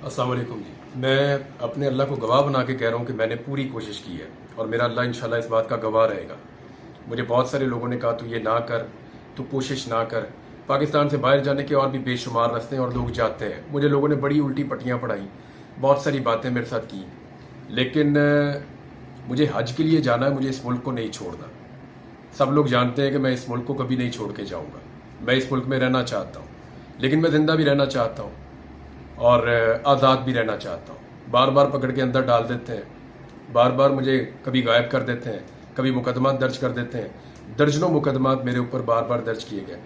अस्सलाम वालेकुम जी। मैं अपने अल्लाह को गवाह बना के कह रहा हूँ कि मैंने पूरी कोशिश की है और मेरा अल्लाह इंशाल्लाह इस बात का गवाह रहेगा। मुझे बहुत सारे लोगों ने कहा तू ये ना कर, तू कोशिश ना कर। पाकिस्तान से बाहर जाने के और भी बेशुमार रास्ते हैं और लोग जाते हैं। मुझे लोगों ने बड़ी उल्टी पट्टियाँ पढ़ाई, बहुत सारी बातें मेरे साथ की, लेकिन मुझे हज के लिए जाना है, मुझे इस मुल्क को नहीं छोड़ना। सब लोग जानते हैं कि मैं इस मुल्क को कभी नहीं छोड़ के जाऊँगा। मैं इस मुल्क में रहना चाहता हूँ, लेकिन मैं ज़िंदा भी रहना चाहता हूँ और आज़ाद भी रहना चाहता हूँ। बार बार पकड़ के अंदर डाल देते हैं, बार बार मुझे कभी गायब कर देते हैं, कभी मुकदमा दर्ज कर देते हैं। दर्जनों मुकदमा मेरे ऊपर बार बार दर्ज किए गए।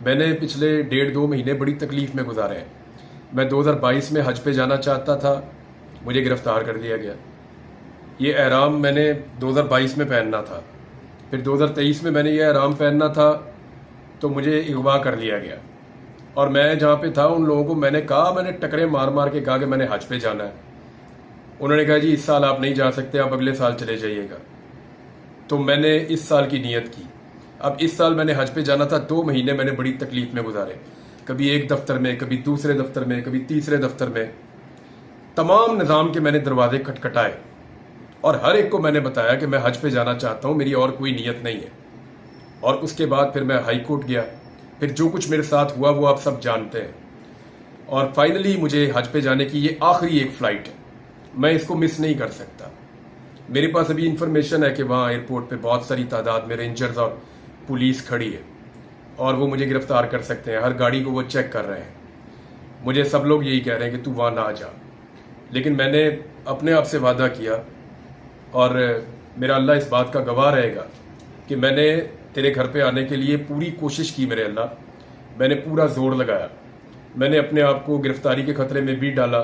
मैंने पिछले 1.5-2 महीने बड़ी तकलीफ़ में गुजारे हैं। मैं 2022 में हज पे जाना चाहता था, मुझे गिरफ्तार कर दिया गया। ये एहराम मैंने 2022 में पहनना था, फिर 2023 में मैंने ये एहराम पहनना था तो मुझे अगवा कर लिया गया। और मैं जहाँ पे था उन लोगों को मैंने टकरे मार मार के कहा कि मैंने हज पे जाना है। उन्होंने कहा जी इस साल आप नहीं जा सकते, आप अगले साल चले जाइएगा। तो मैंने इस साल की नीयत की। अब इस साल मैंने हज पे जाना था, 2 महीने मैंने बड़ी तकलीफ में गुजारे। कभी एक दफ्तर में, कभी दूसरे दफ्तर में, कभी तीसरे दफ्तर में। तमाम निज़ाम के मैंने दरवाजे खटखटाए और हर एक को मैंने बताया कि मैं हज पे जाना चाहता हूँ, मेरी और कोई नीयत नहीं है। और उसके बाद फिर मैं हाई कोर्ट गया, फिर जो कुछ मेरे साथ हुआ वो आप सब जानते हैं। और फाइनली मुझे हज पे जाने की ये आखिरी एक फ़्लाइट है, मैं इसको मिस नहीं कर सकता। मेरे पास अभी इंफॉर्मेशन है कि वहाँ एयरपोर्ट पे बहुत सारी तादाद में रेंजर्स और पुलिस खड़ी है और वो मुझे गिरफ्तार कर सकते हैं। हर गाड़ी को वो चेक कर रहे हैं। मुझे सब लोग यही कह रहे हैं कि तू वहाँ ना जा, लेकिन मैंने अपने आप से वादा किया और मेरा अल्लाह इस बात का गवाह रहेगा कि मैंने तेरे घर पे आने के लिए पूरी कोशिश की। मेरे अल्लाह, मैंने पूरा जोर लगाया। मैंने अपने आप को गिरफ्तारी के खतरे में भी डाला।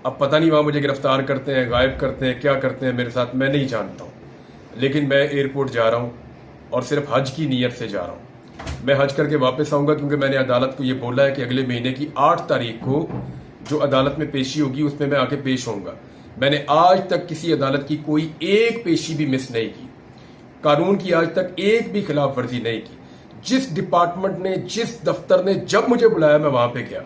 अब पता नहीं वहाँ मुझे गिरफ्तार करते हैं, गायब करते हैं, क्या करते हैं मेरे साथ, मैं नहीं जानता हूँ। लेकिन मैं एयरपोर्ट जा रहा हूँ और सिर्फ हज की नीयत से जा रहा हूँ। मैं हज करके वापस आऊँगा, क्योंकि मैंने अदालत को ये बोला है कि अगले महीने की 8 तारीख को जो अदालत में पेशी होगी उसमें मैं आके पेश होऊंगा। मैंने आज तक किसी अदालत की कोई एक पेशी भी मिस नहीं की, कानून की आज तक एक भी खिलाफ वर्जी नहीं की। जिस डिपार्टमेंट ने, जिस दफ्तर ने जब मुझे बुलाया मैं वहां पे गया।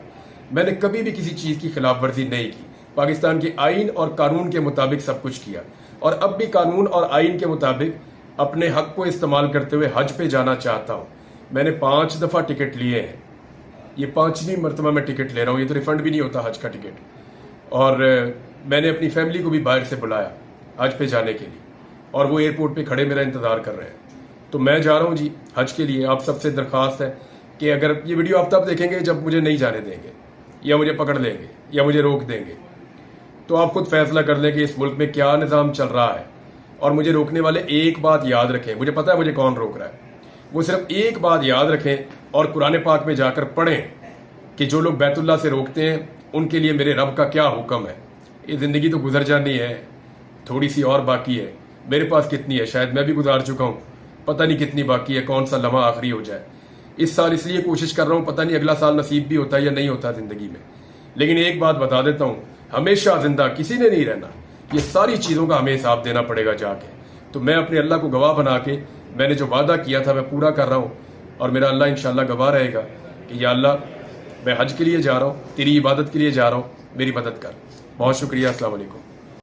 मैंने कभी भी किसी चीज की खिलाफ वर्जी नहीं की। पाकिस्तान के आइन और कानून के मुताबिक सब कुछ किया और अब भी कानून और आइन के मुताबिक अपने हक को इस्तेमाल करते हुए हज पे जाना चाहता हूँ। मैंने 5 दफा टिकट लिए हैं, ये 5वीं मरतबा मैं टिकट ले रहा हूँ। ये तो रिफंड भी नहीं होता हज का टिकट। और मैंने अपनी फैमिली को भी बाहर से बुलाया हज पे जाने के लिए और वो एयरपोर्ट पे खड़े मेरा इंतजार कर रहे हैं। तो मैं जा रहा हूँ जी हज के लिए। आप सबसे दरख्वास्त है कि अगर ये वीडियो आप तब देखेंगे जब मुझे नहीं जाने देंगे या मुझे पकड़ लेंगे या मुझे रोक देंगे, तो आप खुद फैसला कर लें कि इस मुल्क में क्या निज़ाम चल रहा है। और मुझे रोकने वाले एक बात याद रखें, मुझे पता है मुझे कौन रोक रहा है, वो सिर्फ एक बात याद रखें और कुरान पाक में जाकर पढ़ें कि जो लोग बैतुल्लाह से रोकते हैं उनके लिए मेरे रब का क्या हुक्म है। ये ज़िंदगी तो गुजर जानी है, थोड़ी सी और बाकी है। मेरे पास कितनी है शायद मैं भी गुजार चुका हूँ, पता नहीं कितनी बाकी है, कौन सा लम्हा आखिरी हो जाए। इस साल इसलिए कोशिश कर रहा हूँ, पता नहीं अगला साल नसीब भी होता है या नहीं होता ज़िंदगी में। लेकिन एक बात बता देता हूँ, हमेशा जिंदा किसी ने नहीं रहना। ये सारी चीज़ों का हमें हिसाब देना पड़ेगा जाके। तो मैं अपने अल्लाह को गवाह बना के मैंने जो वादा किया था मैं पूरा कर रहा हूँ और मेरा अल्लाह इंशाल्लाह गवाह रहेगा कि या अल्लाह मैं हज के लिए जा रहा हूँ, तेरी इबादत के लिए जा रहा हूँ, मेरी मदद कर। बहुत शुक्रिया। अस्सलाम वालेकुम।